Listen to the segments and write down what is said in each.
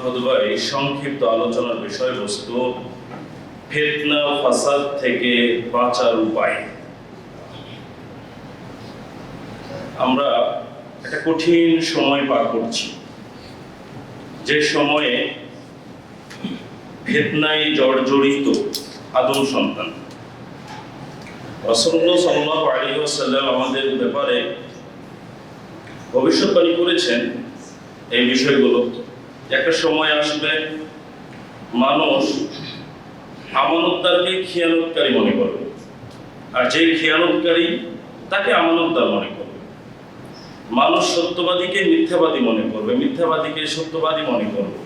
খুতবায় সংক্ষিপ্ত আলোচনার বিষয়বস্তু ফিতনা ফাসাদ থেকে বাঁচার উপায়। আমরা একটা কঠিন সময় পার করছি, যে সময়ে ফিতনায় জর্জরিত আদম সন্তান। রাসূলুল্লাহ সাল্লাল্লাহু আলাইহি ওয়াসাল্লাম আমাদের ব্যাপারে ভবিষ্যৎবাণী করেছেন এই বিষয়গুলো। একটা সময় আসবে মানুষ আমানতদারকে খিয়ানতকারী মনে করবে, আর যে খিয়ানতকারী তাকে আমানতদার মনে করবে। মানুষ সত্যবাদীকে মিথ্যাবাদী মনে করবে, মিথ্যাবাদীকে সত্যবাদী মনে করবে।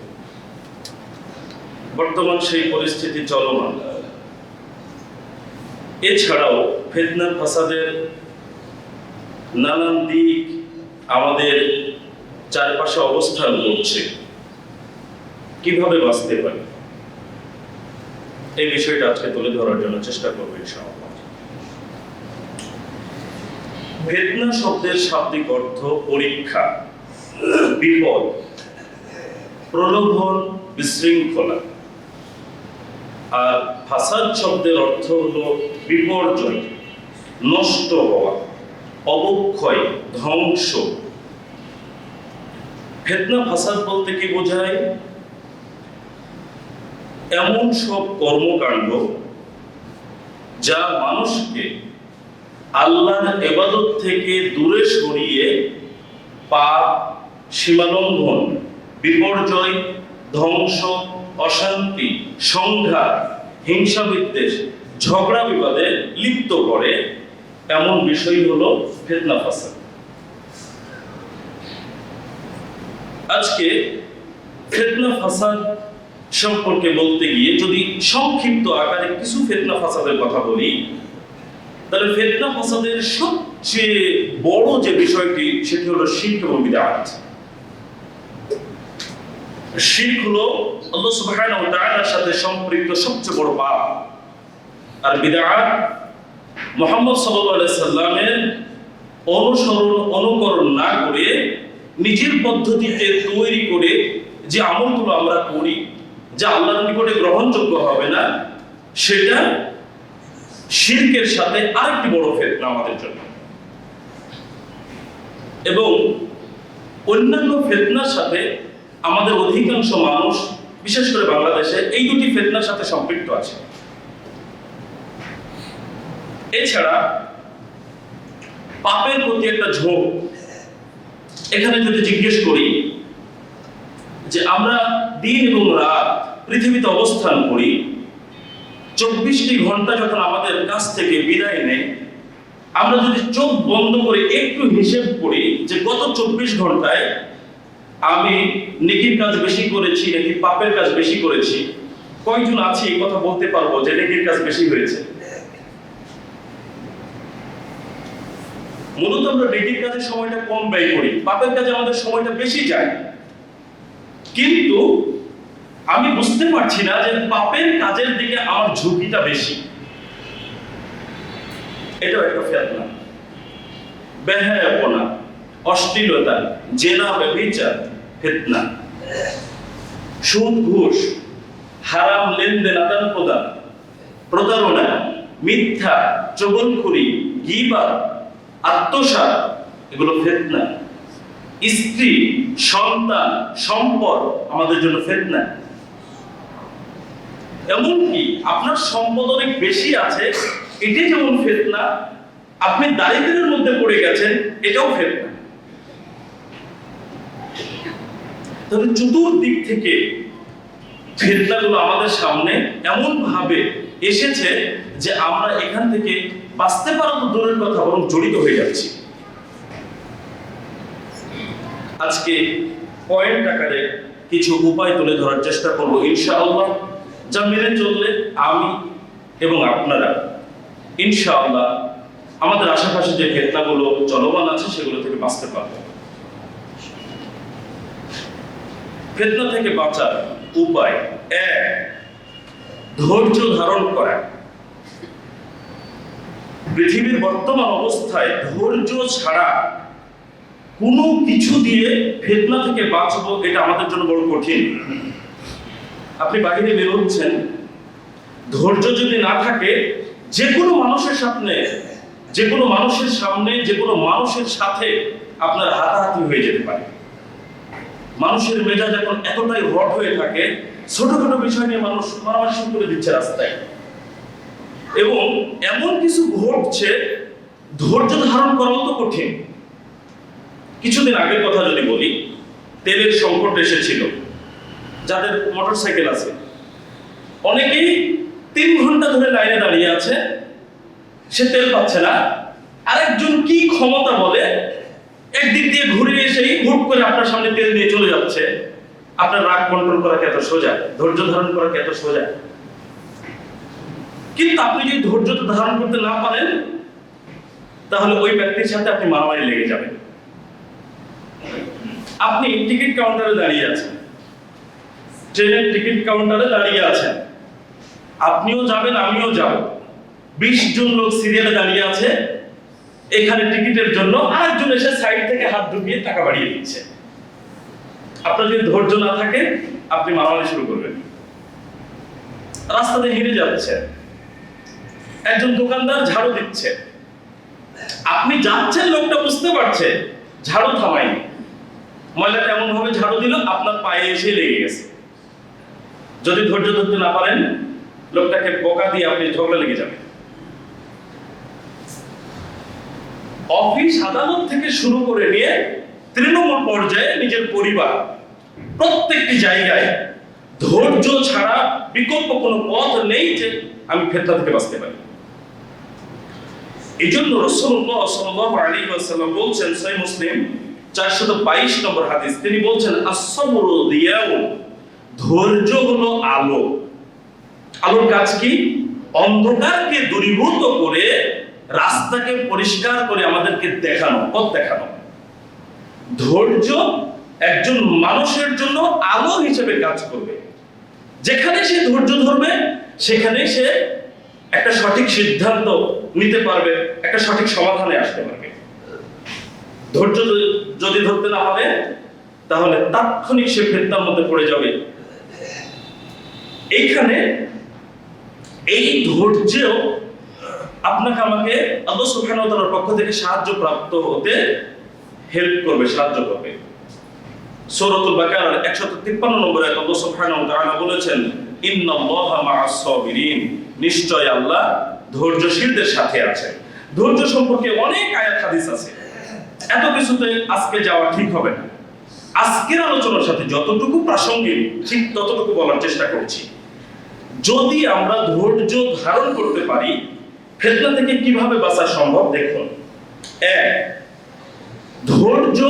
বর্তমান সেই পরিস্থিতি চলমান। এছাড়াও ফিতনা ফাসাদের নানান দিক আমাদের চারপাশে অবস্থান করছে। কিভাবে বাঁচতে পারি এই বিষয়টা আজকে তুলে ধরার জন্য চেষ্টা করবো ইনশাআল্লাহ। ফিতনা শব্দের শাব্দিক অর্থ পরীক্ষা, বিপদ, প্রলোভন, বিশৃঙ্খলা। আর ফাসাদ শব্দের অর্থ হলো বিপর্যয়, নষ্ট হওয়া, অবক্ষয়, ধ্বংস। ফিতনা ফাসাদ বলতে কি বোঝায়? এমন সব কর্মকাণ্ড যা মানুষকে আল্লাহর ইবাদত থেকে দূরে সরিয়ে পাপ, সীমালঙ্ঘন, বিপর্যয়, ধ্বংস, অশান্তি, সংঘাত, হিংসা বিদ্বেষ, ঝগড়া বিবাদে লিপ্ত করে, এমন বিষয় হলো ফিতনা ফাসাদ। আজকে ফিতনা ফাসাদ সম্পর্কে বলতে গিয়ে যদি সংক্ষিপ্ত আকারে কিছু ফিতনা ফাসাদের কথা বলি, তাহলে ফিতনা ফাসাদের সবচেয়ে বড় যে বিষয়টি সেটি হলো শিরক এবং বিদআত। শিরক হলো আল্লাহ সুবহানাহু ওয়া তাআলার সাথে সম্পৃক্ত সবচেয়ে বড় পাপ, আর বিদআত মুহাম্মদ সাল্লাল্লাহু আলাইহি সাল্লামের অনুকরণ না করে নিজের পদ্ধতিতে তৈরি করে যে আমলগুলো আমরা করি, যা আল্লাহর নিকটে গ্রহণযোগ্য হবে না, সেটা শিরকের সাথে আরেকটি বড় ফিতনা আমাদের জন্য। এবং অন্যান্য ফিতনার সাথে আমাদের অধিকাংশ মানুষ, বিশেষ করে বাংলাদেশে, এই দুটি ফিতনার সাথে সম্পৃক্ত আছে। এছাড়া পাপের প্রতি একটা ঝোঁক। এখানে যদি জিজ্ঞেস করি যে আমরা দিন এবং রাত পৃথিবীতে অবস্থান করি, 24টি ঘন্টা যখন আমাদের কাছ থেকে বিদায় নেয়, আমরা যদি চোখ বন্ধ করে একটু হিসেব করি যে গত 24 ঘন্টায় আমি নেকির কাজ বেশি করেছি নাকি পাপের কাজ বেশি করেছি, কয়জন আছে এই কথা বলতে পারবো যে নেকির কাজ বেশি হয়েছে? মূলত আমরা নেকির কাজে সময়টা কম ব্যয় করি, পাপের কাজে আমাদের সময়টা বেশি যায়। কিন্তু আমি বুঝতে পারছি না যে পাপের কাজের দিকে আমার ঝুঁকিটা বেশি। এটাও একটা ফিতনা। বেহায়াপনা, অশ্লীলতা, জেনা, ব্যভিচার, ফিতনা। সুদ, ঘুষ, হারাম লেনদেন, আদান প্রদান, প্রতারণা, মিথ্যা, চগলখড়ি, গীবত, আত্মসাৎ, এগুলো ফিতনা। স্ত্রী, সন্তান, সম্পদ আমাদের জন্য ফিতনা। এমনকি আপনার সম্পদ অনেক বেশি আছে, এটা যেমন ফিতনা, আপনি দারিদ্র্যের মধ্যে পড়ে গেছেন, এটাও ফিতনা। তবে চতুর্দিক থেকে ফিতনাগুলো আমাদের সামনে এমন ভাবে এসেছে যে আমরা এখান থেকে বাঁচতে পারা তো দূরের কথা, বরং জড়িত হয়ে যাচ্ছি। আজকে পয়েন্ট আকারে কিছু উপায় তুলে ধরার চেষ্টা করব ইনশাআল্লাহ, যা মেনে চললে আমি এবং আপনারা ইনশাআল্লাহ আমাদের আশেপাশে যে ফিতনাগুলো চলমান আছে সেগুলো থেকে বাঁচতে পারব। ফিতনা থেকে বাঁচার উপায়: 1, ধৈর্য ধারণ করা। পৃথিবীর বর্তমান অবস্থায় ধৈর্য ছাড়া কোনো কিছু দিয়ে ফিতনা থেকে বাঁচবো, এটা আমাদের জন্য বড় কঠিন। আপনি বাইরে বের হচ্ছেন, ধৈর্য যদি না থাকে, যে কোনো মানুষের সামনে যে কোনো মানুষের সাথে আপনার হাতাহাতি হয়ে যেতে পারে। মানুষের মেজাজ এখন এতটাই হট হয়ে থাকে, ছোটখাটো বিষয় নিয়ে মানুষ মারামারি শুরু করে দিচ্ছে রাস্তায়, এবং এমন কিছু ঘটছে ধৈর্য ধারণ করাও তো কঠিন। কিছুদিন আগের কথা যদি বলি, তেলের সংকট এসেছিল। যাদের মোটরসাইকেল আছে অনেকেই 3 ঘন্টা ধরে লাইনে দাঁড়িয়ে আছে, সে তেল পাচ্ছে না। আরেকজন কি ক্ষমতা বলে একদিক দিয়ে ঘুরে এসেই হুট করে আপনার সামনে তেল নিয়ে চলে যাচ্ছে। আপনার রাগ কন্ট্রোল করা কি এত সোজা? ধৈর্য ধারণ করা কি এত সোজা? কিন্তু আপনি যদি ধৈর্য ধারণ করতে না পারেন, তাহলে ওই ব্যক্তির সাথে আপনি মারামারি লেগে যাবেন। আপনি টিকিট কাউন্টারে দাঁড়িয়ে আছেন, ট্রেনের টিকিট কাউন্টারে দাঁড়িয়ে আছেন, আপনিও যাবেন আমিও যাব, 20 জন লোক সিরিয়ালে দাঁড়িয়ে আছে এখানে টিকিটের জন্য, আরেকজন এসে সাইড থেকে হাত ঢুকিয়ে টাকা বাড়িয়ে দিচ্ছে। আপনার যদি ধৈর্য না থাকে, আপনি মারামারি শুরু করবেন। রাস্তাতে হেঁটে যাচ্ছে, একজন দোকানদার ঝাড়ু দিচ্ছে, আপনি যাচ্ছেন, লোকটা বুঝতে পারছে ঝাড়ু থামায়নি, ময়লাটা এমন ভাবে ঝাড়ু দিল আপনার পায়ে এসে লেগে গেছে। যদি ধৈর্য ধরতে না পারেন, লোকটাকে বোকা দিয়ে আপনি ঝগড়া লেগে যাবেন। অফিস আদালত থেকে শুরু করে নিয়ে তৃণমূল পর্যায়ে নিজের পরিবার, প্রত্যেকটি জায়গায় ধৈর্য ছাড়া বিকল্প কোনো পথ নেই যে আমি ফিতনা থেকে বাঁচতে পারি। এই জন্য রাসূলুল্লাহ সাল্লাল্লাহু আলাইহি ওয়াসাল্লাম বলছেন, সহিহ মুসলিম 422 নম্বর হাদিস, তিনি বলছেন, আস-সাবরু দিয়াউন, ধৈর্য হলো আলো। আলোর কাজ কি? অন্ধকারকে দূরীভূত করে রাস্তাকে পরিষ্কার করে আমাদেরকে দেখানো, পথ দেখানো। ধৈর্য একজন মানুষের জন্য আলো হিসেবে কাজ করবে। যেখানে সে ধৈর্য ধরবে, সেখানে সে একটা সঠিক সিদ্ধান্ত নিতে পারবে, একটা সঠিক সমাধানে আসতে পারবে। ধৈর্য যদি ধরতে না হবে, তাহলে তাৎক্ষণিক সে ফিতনার মধ্যে পড়ে যাবে। এইখানে এই ধৈর্য আপনাকে আমাকে আল্লাহ সুবহানাহু ওয়া তাআলার পক্ষ থেকে সাহায্য প্রাপ্ত হতে হেল্প করবে, সাহায্য করবে। সূরাতুল বাকারার 153 নম্বর আয়াতে আল্লাহ সুবহানাহু ওয়া তাআলা বলেছেন, ইন্নাল্লাহা মা'আস সাবিরিন, নিশ্চয় আল্লাহ ধৈর্যশীলদের সাথে আছেন। ধৈর্য সম্পর্কে অনেক আয়াত হাদিস আছে, এত কিছুতে আজকে যাওয়া ঠিক হবে না। আজকের আলোচনার সাথে যতটুকু প্রাসঙ্গিক ঠিক ততটুকু বলার চেষ্টা করছি। যদি আমরা ধৈর্য ধারণ করতে পারি, ফিতনা থেকে কিভাবে বাঁচা সম্ভব দেখুন। 1, ধৈর্য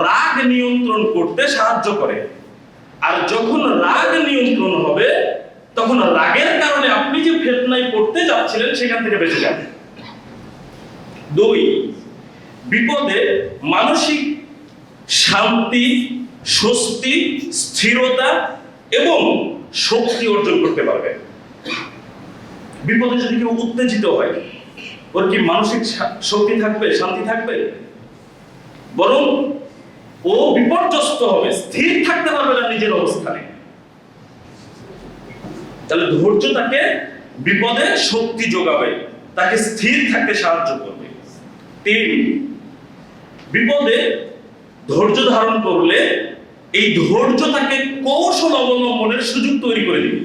রাগ নিয়ন্ত্রণ করতে সাহায্য করে, আর যখন রাগ নিয়ন্ত্রণ হবে, তখন রাগের কারণে আপনি যে ফিতনায় পড়তে যাচ্ছিলেন সেখান থেকে বেঁচে যাবেন। 2, বিপদে মানসিক শান্তি, স্বস্তি, স্থিরতা এবং শক্তি অর্জন করতে পারবে। বিপদে যদি কেউ উত্তেজিত হয়, ওর কি মানসিক শক্তি থাকবে, শান্তি থাকবে? বরং ও বিপর্যস্ত হবে, স্থির থাকতে পারবে না নিজের অবস্থানে। তাহলে ধৈর্য তাকে বিপদে শক্তি যোগাবে, তাকে স্থির থাকতে সাহায্য করবে। 3, বিপদে ধৈর্য ধারণ করলে এই ধৈর্য তাকে কৌশল অবলম্বনের সুযোগ তৈরি করে দিবে।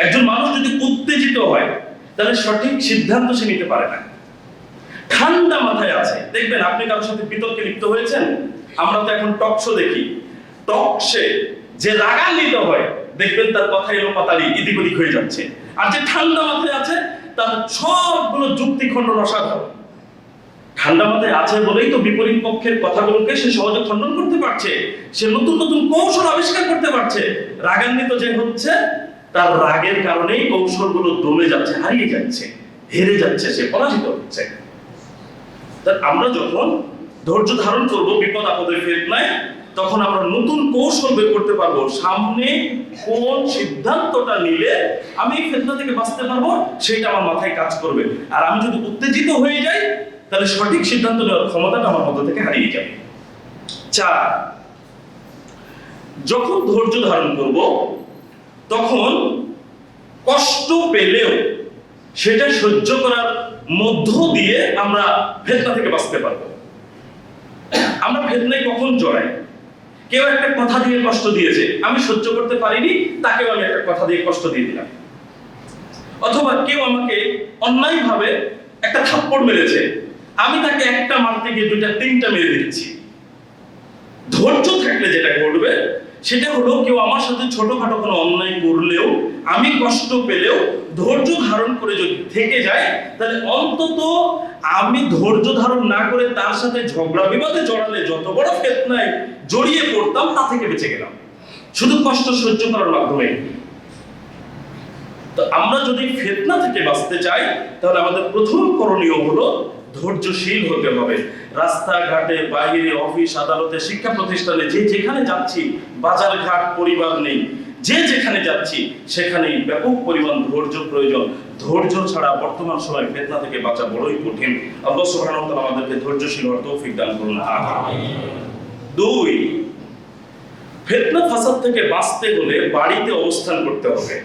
একজন মানুষ যদি উত্তেজিত হয়, তাহলে সঠিক সিদ্ধান্ত সে নিতে পারে না। ঠান্ডা মাথায় আছে, দেখবেন আপনি কারোর সাথে বিতর্কে লিপ্ত হয়েছেন, আমরা তো এখন টক শো দেখি, টক শো যে রাগান্বিত হয়, দেখবেন তার কথা এলো পাতালি ইদিক ওদিক হয়ে যাচ্ছে। আর যে ঠান্ডা মাথায় আছে, তার সবগুলো যুক্তি খণ্ডন অসাধারণ। ঠান্ডা মাথায় আছে বলেই তো বিপরীত পক্ষের কথাগুলোকে সে সহজে খণ্ডন করতে পারছে, সে নতুন নতুন কৌশল আবিষ্কার করতে পারছে। রাগান্বিত যে হচ্ছে, তার রাগের কারণেই কৌশলগুলো দমে যাচ্ছে, হারিয়ে যাচ্ছে, হেরে যাচ্ছে, সে পরাজিত হচ্ছে। তা আমরা যখন ধৈর্য ধারণ করব বিপদ আপদের ফিতনায়, তখন আমরা নতুন কৌশল বের করতে পারবো। সামনে কোন সিদ্ধান্তটা নিলে আমি এই ফিতনা থেকে বাঁচতে পারবো, সেটা আমার মাথায় কাজ করবে। আর আমি যদি উত্তেজিত হয়ে যাই, তাহলে সঠিক সিদ্ধান্ত নেওয়ার ক্ষমতাটা আমার মধ্যে থেকে হারিয়ে যাবে। 4, যখন ধৈর্য ধারণ করব তখন কষ্ট পেলেও সেটা সহ্য করার মধ্য দিয়ে আমরা ফিতনা থেকে বাঁচতে পারবো। আমরা ফিতনায় কখন জড়াই? কেউ একটা কথা দিয়ে কষ্ট দিয়েছে, আমি সহ্য করতে পারিনি, তাকেও আমি একটা কথা দিয়ে কষ্ট দিয়ে দিলাম। অথবা কেউ আমাকে অন্যায়ভাবে একটা থাপ্পড় মেরেছে, আমি তাকে একটা মারতে গিয়ে 2টা 3টা মেরে দিচ্ছি। ধৈর্য থাকলে যেটা ঘটবে সেটা হলো, কেউ আমার সাথে ছোটখাটো কোনো অন্যায় করলেও, আমি কষ্ট পেলেও ধৈর্য ধারণ করে যদি থেকে যায়, তাহলে অন্তত আমি ধৈর্য ধারণ না করে তার সাথে ঝগড়া বিবাদে জড়ালে যত বড় ফিতনায় জড়িয়ে পড়তাম তা থেকে বেঁচে গেলাম, শুধু কষ্ট সহ্য করার মাধ্যমে। তো আমরা যদি ফিতনা থেকে বাঁচতে চাই, তাহলে আমাদের প্রথম করণীয় হলো ধৈর্যশীল হতে হবে। রাস্তাঘাটে, বাইরে, অফিস, আদালতে, শিক্ষা প্রতিষ্ঠানে, যে যেখানে যাচ্ছি, বাজার ঘাট, পরিবার নেই, যে যেখানে যাচ্ছি সেখানেই ব্যাপক পরিমাণ ধৈর্য প্রয়োজন। ধৈর্য ছাড়া বর্তমান সময়ে ফিতনা থেকে বাঁচা বড়ই কঠিন। আল্লাহ সুবহানাহু ওয়া তাআলা আমাদেরকে ধৈর্যশীল হওয়ার তৌফিক দান করুন। 2, ফিতনা ফাসাদ থেকে বাঁচতে হলে বাড়িতে অবস্থান করতে হবে।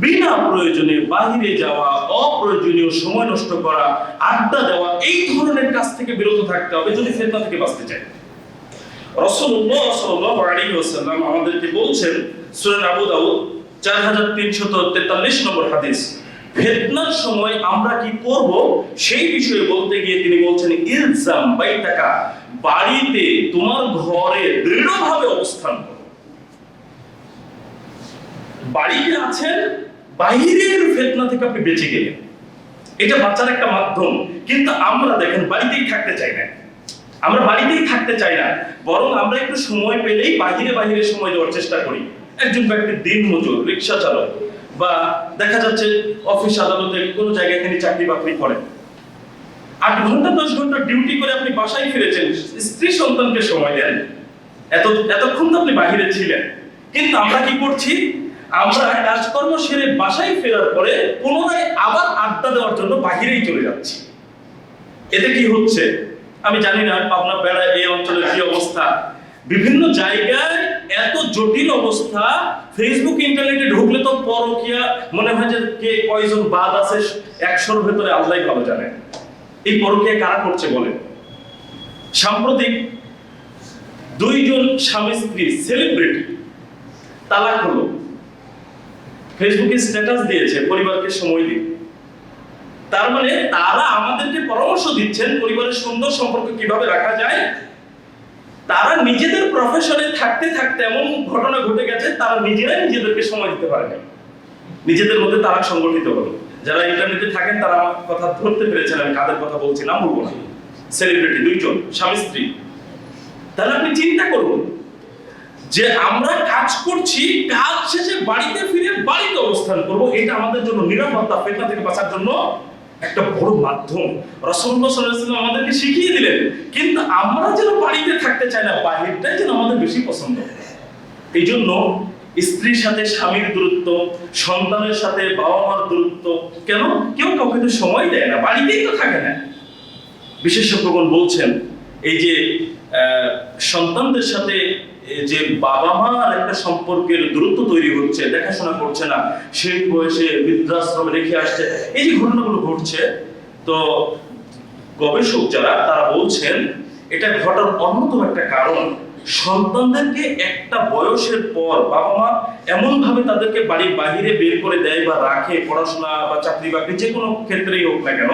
বিনা প্রয়োজনে বাইরে যাওয়া, অপ্রয়োজনীয় সময় নষ্ট করা, আড্ডা দেওয়া, এই ধরনের কাজ থেকে বিরত থাকতে হবে যদি ফিতনা থেকে বাঁচতে চাই। রাসূলুল্লাহ সাল্লাল্লাহু আলাইহি ওয়াসাল্লাম আমাদেরকে বলছেন, সূরা আবু দাউদ 4343 নম্বর হাদিস, ফিতনার সময় আমরা কি করব সেই বিষয়ে বলতে গিয়ে তিনি বলছেন, ইলজাম বাইতাকা, বাড়িতে তোমার ঘরে দৃঢ়ভাবে অবস্থান করো। বাড়িতে আছেন, বাইরের ফিতনা থেকে আপনি বেঁচে গেলেন, এটা বাঁচার একটা মাধ্যম। কিন্তু আমরা দেখেন বাড়িতেই থাকতে চাই না, আমরা বাড়িতেই থাকতে চাই না, বরং আমরা একটু সময় পেলেই বাইরে সময় দেওয়ার চেষ্টা করি। একজন ব্যক্তি দিনমজুর, রিক্সা চালক, বা দেখা যাচ্ছে অফিস আদালতে কোনো জায়গায় তিনি চাকরি বাকরি করেন, 8 ঘন্টা 10 ঘন্টা ডিউটি করে আপনি বাসায় ফিরেছেন, স্ত্রী সন্তানকে সময় দেন, এতক্ষণ তো আপনি বাইরে ছিলেন। কিন্তু আমরা কি করছি? আমরা কাজকর্ম সেরে বাসায় ফেরার পরে পুনরায় আবার আড্ডা দেওয়ার জন্য বাহিরেই চলে যাচ্ছি। এতে কি হচ্ছে আমি জানি না, পাবনা বেড়া এই অঞ্চলের কি অবস্থা। বিভিন্ন জায়গায় এত জটিল অবস্থা, ফেসবুক ইন্টারনেটে ঢুকলে তো পরকিয়া মনে হয় যে কে কয়জন বাদ আছে 100-র ভেতরে আল্লাহই ভালো জানে। এই পরকিয়া কারা করছে বলেন? সাম্প্রতিক 2 জন স্বামী স্ত্রী সেলিব্রিটি তালাক হলো, ফেসবুকে স্ট্যাটাস দিয়েছে পরিবারকে সময় দিন। তার মানে তারা আমাদেরকে পরামর্শ দিচ্ছেন পরিবারের সুন্দর সম্পর্ক কিভাবে রাখা যায়। তারা নিজেদের প্রফেশনে থাকতে থাকতে এমন ঘটনা ঘটে গেছে, তারা নিজেরাই নিজেদেরকে সময় দিতে পারে না, নিজেদের মধ্যে তারা সংগঠিত হলো। যারা ইন্টারনেটে থাকেন তারা আমার কথা ধরতে পেরেছেন আমি কাদের কথা বলছি, নাম বলবো না। সেলিব্রিটি 2 জন স্বামী স্ত্রী। তাহলে আপনি চিন্তা করুন যে আমরা কাজ করছি, কাজ শেষে বাড়িতে ফিরে বাড়িতে অবস্থান করব, এটা আমাদের জন্য নিরাপত্তা, ফিতনা থেকে বাঁচার জন্য একটা বড় মাধ্যম। রাসূলুল্লাহ সাল্লাল্লাহু আলাইহি ওয়াসাল্লাম আমাদেরকে শিখিয়ে দিলেন। কিন্তু আমরা যেন বাড়িতে থাকতে চাই না, বাহিরটাই যেন আমাদের বেশি পছন্দ। এই জন্য স্ত্রীর সাথে স্বামীর দূরত্ব, সন্তানের সাথে বাবা মার দূরত্ব, কেন? কেউ কাউকে তো সময় দেয় না, বাড়িতেই তো থাকে না। বিশেষজ্ঞগণ বলছেন এই যে সন্তানদের সাথে যে বাবা মার একটা সম্পর্কের দূরত্ব তৈরি হচ্ছে, দেখাশোনা করছে না, সেই বয়সে বৃদ্ধাশ্রমে রেখে আসছে, এই যে ঘটনাগুলো ঘটছে, তো গবেষক যারা তারা বলছেন এটা ঘটার অন্যতম একটা কারণ, সন্তানদেরকে একটা বয়সের পর বাবা মা এমন ভাবে তাদেরকে বাড়ির বাইরে বের করে দেয় বা রাখে, পড়াশোনা বা চাকরি বাকরি যে কোনো ক্ষেত্রেই হোক না কেন,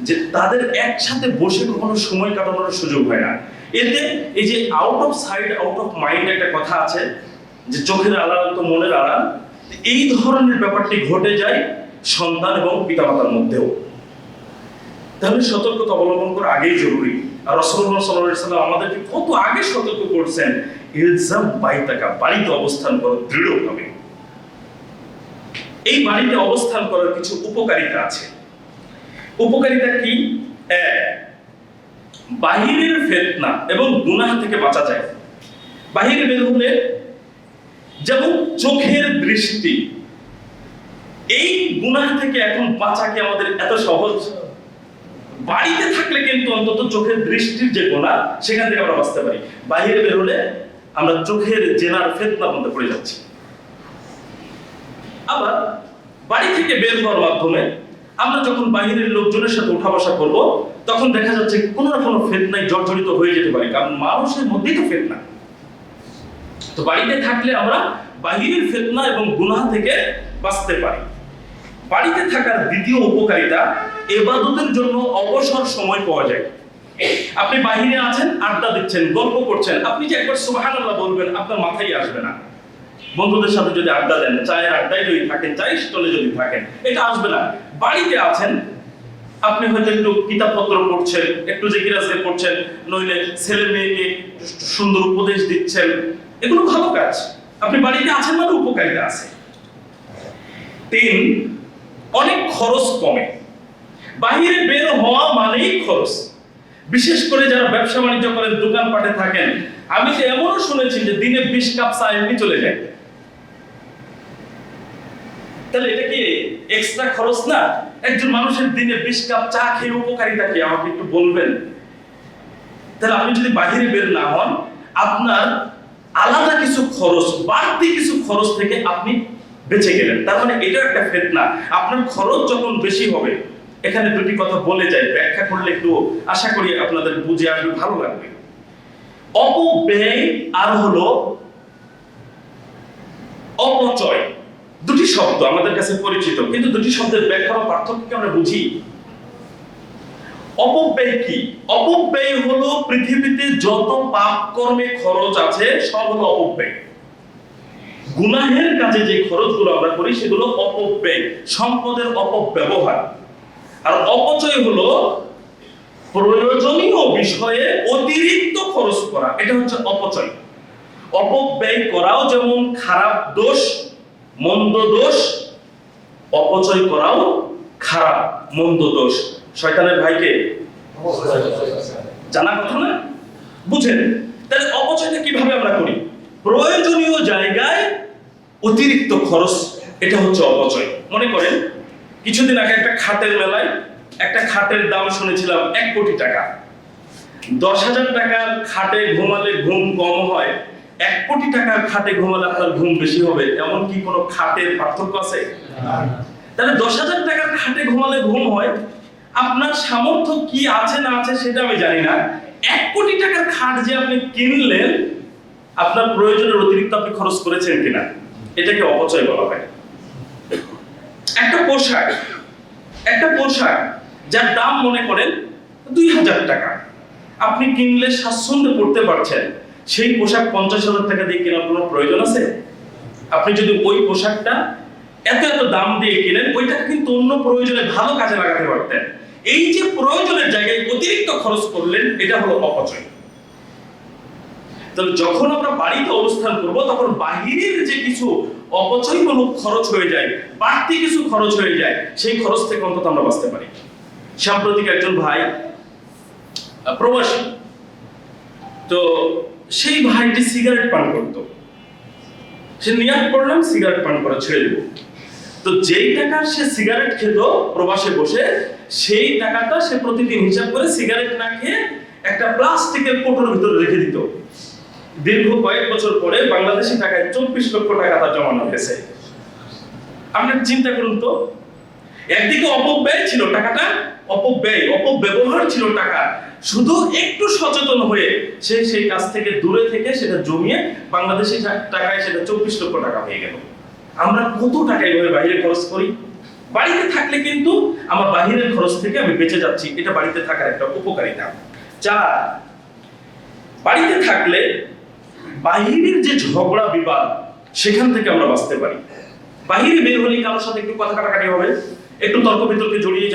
যে তাদের একসাথে বসে কখনো সময় কাটানোর সুযোগ হয় না। এতে এই যে out of sight out of mind একটা কথা আছে, যে চোখের আড়াল তো মনের আড়াল, এই ধরনের ব্যাপারটি ঘটে যায় সন্তান এবং পিতামাতার মধ্যেও। তাহলে সতর্কতা অবলম্বন করা আগেই জরুরি। আর রাসূলুল্লাহ সাল্লাল্লাহু আলাইহি ওয়াসাল্লাম আমাদেরকে কত আগে সতর্ক করছেন, ইলজাম বাইতাকা, বাড়িতে অবস্থান করো দৃঢ়ভাবে। এই বাড়িতে অবস্থান করার কিছু উপকারিতা আছে। উপকারিতা কি? বাহিরের ফিতনা এবং গুনাহ থেকে বাঁচা যায়। বাহিরে বের হলে যেমন চোখের দৃষ্টি, এই গুনাহ থেকে এখন বাঁচা কি আমাদের এত সহজ? বাড়িতে থাকলে কিন্তু অন্তত চোখের দৃষ্টির যে গোনা সেখান থেকে আমরা বাঁচতে পারি। বাইরে বের হলে আমরা চোখের জেনার ফিতনার মধ্যে পড়ে যাচ্ছি। আবার বাড়ি থেকে বের হওয়ার মাধ্যমে আমরা যখন বাইরের লোকজনের সাথে উঠা বসা করবো, তখন দেখা যাচ্ছে কোনো না কোনো ফিতনায় জর্জরিত হয়ে যেতে পারি, কারণ মানুষের মধ্যেই তো ফিতনা। তো বাড়িতে থাকলে আমরা বাহিরের ফিতনা এবং গুনাহ থেকে বাঁচতে পারি। বাড়িতে থাকার দ্বিতীয় উপকারিতা, ইবাদতের জন্য অবসর সময় পাওয়া যায়। আপনি বাহিরে আছেন, আড্ডা দিচ্ছেন, গল্প করছেন, আপনি যে একবার সুবহানাল্লাহ বলবেন আপনার মাথায় আসবে না। বন্ধুদের সাথে যদি আড্ডা দেন, চায়ের আড্ডায় যদি থাকেন, চায়ের স্টলে যদি থাকেন, এটা আসবে না। বাড়িতে আছেন, আপনি হয়তো একটু কিতাবপত্র পড়ছেন, একটু জিকির আজকার করছেন, নইলে ছেলে মেয়েকে সুন্দর উপদেশ দিচ্ছেন, এগুলো ভালো কাজ। আপনি বাড়িতে আছেন মানে উপকারিতা আছে। 3, অনেক খরচ কমে। বাহিরে বের হওয়া মানেই খরচ। বিশেষ করে যারা ব্যবসা বাণিজ্য করেন, দোকানপাটে থাকেন, আমি তো এমনও শুনেছি যে দিনে 20 কাপ চা এমনি চলে যায়। তাহলে এটা কি এক্সট্রা খরচ না? একজন মানুষের দিনে 20 কাপ চা খেয়ে উপকারিতা কি আমাকে একটু বলবেন? তাহলে আপনি যদি বাহিরে বের না হন, আপনার আলাদা কিছু খরচ, বাড়তি কিছু খরচ থেকে আপনি বেঁচে গেলেন। তার মানে এটা একটা ফিতনা। আপনার খরচ যখন বেশি হবে, এখানে দুটি কথা বলে যাই, ব্যাখ্যা করলে একটু আশা করি আপনাদের বুঝে আসবে, ভালো লাগবে। অপব্যয় আর হলো অপচয়, দুটি শব্দ আমাদের কাছে পরিচিত, কিন্তু দুটি শব্দের ব্যাখ্যা বা পার্থক্য আমরা বুঝি। অপব্যয় কি? অপব্যয় হলো পৃথিবীতে যত পাপ কর্মে খরচ আছে সব হলো অপব্যয়। গুনাহের কাজে যে খরচগুলো আমরা করি সেগুলো অপব্যয়, সম্পদের অপব্যবহার। আর অপচয় হলো প্রয়োজনীয় বিষয়ে অতিরিক্ত খরচ করা, এটা হচ্ছে অপচয়। অপব্যয় করাও যেমন খারাপ দোষ, মন্দ দোষ, অপচয় করাও খারাপ মন্দ দোষ। শয়তানের ভাইকে জানা কথা না? বুঝেন? তাহলে অপচয়টা কিভাবে আমরা করি? প্রয়োজনীয় জায়গায় অতিরিক্ত খরচ, এটা হচ্ছে অপচয়। মনে করেন কিছুদিন আগে একটা খাটের মেলায় একটা খাটের দাম শুনেছিলাম 1 কোটি টাকা। 10,000 টাকার খাটে ঘুমালে ঘুম কম হয়, 1 কোটি টাকার খাটে ঘুমালে আপনার ঘুম বেশি হবে, এমন কি কোনো খাটের পার্থক্য আছে? তাহলে 10,000 টাকার খাটে ঘুমালে ঘুম হয়, আপনার সামর্থ্য কি আছে না আছে সেটা আমি জানি না। 1 কোটি টাকার খাট যে আপনি কিনলেন, আপনার প্রয়োজনের অতিরিক্ত আপনি খরচ করেছেন কিনা, এটাকে অপচয় বলা হয়। একটা পোশাক যার দাম মনে করেন 2,000 টাকা, আপনি কিনলে স্বাচ্ছন্দ্যে পড়তে পারছেন, সেই পোশাক 50,000 টাকা দিয়ে কেনার কোনো প্রয়োজন আছে? আপনি যদি ওই পোশাকটা এত দাম দিয়ে কিনেন, ওইটা কিন্তু অন্য প্রয়োজনে ভালো কাজে লাগাতে পারতেন। এই যে প্রয়োজনের জায়গায় অতিরিক্ত খরচ করলেন, এটা হলো অপচয়। তাহলে যখন আমরা বাড়িতে অবস্থান করব, তখন বাহিরের যে কিছু অপচয়মূলক খরচ হয়ে যায়, বাড়তি কিছু খরচ হয়ে যায়, সেই খরচ থেকে অন্তত আমরা বাঁচতে পারি। সাম্প্রতিক একজন ভাই প্রবাসী, তো সেই ভাইটি সিগারেট পান করতো। সে নিয়াত করলাম সিগারেট পান করা ছেড়ে দেব। তো যেই টাকা সে সিগারেট খেত প্রবাসে বসে, সেই টাকাটা সে প্রতিদিন হিসাব করে সিগারেট না খেয়ে একটা প্লাস্টিকের কোটোর ভিতরে রেখে দিত। দীর্ঘ কয়েক বছর পরে বাংলাদেশি টাকায় 24 লক্ষ টাকা তার জমানো হয়েছে। আপনি চিন্তা করুন তো, একদিকে অপব্যয় ছিল টাকাটা, অপব্যবহার ছিল টাকা, শুধু একটু সচেতন হয়ে সে সেই কাজ থেকে দূরে থেকে সেটা জমিয়ে বাংলাদেশি টাকায় সেটা 24 লক্ষ টাকা হয়ে গেল। আমরা কত টাকা এইভাবে বাইরে খরচ করি। বাড়িতে থাকলে কিন্তু আমার বাহিরের খরচ থেকে আমি বেঁচে যাচ্ছি, এটা বাড়িতে থাকার একটা উপকারিতা। 4, বাড়িতে থাকলে বাহিরের যে ঝগড়া বিবাদ সেখান থেকে আমরা বাঁচতে পারি। বাহিরে বের হলে কারোর সাথে একটু কথা কাটাকাটি হবে, একটু তর্ক বিতর্কে জড়িয়ে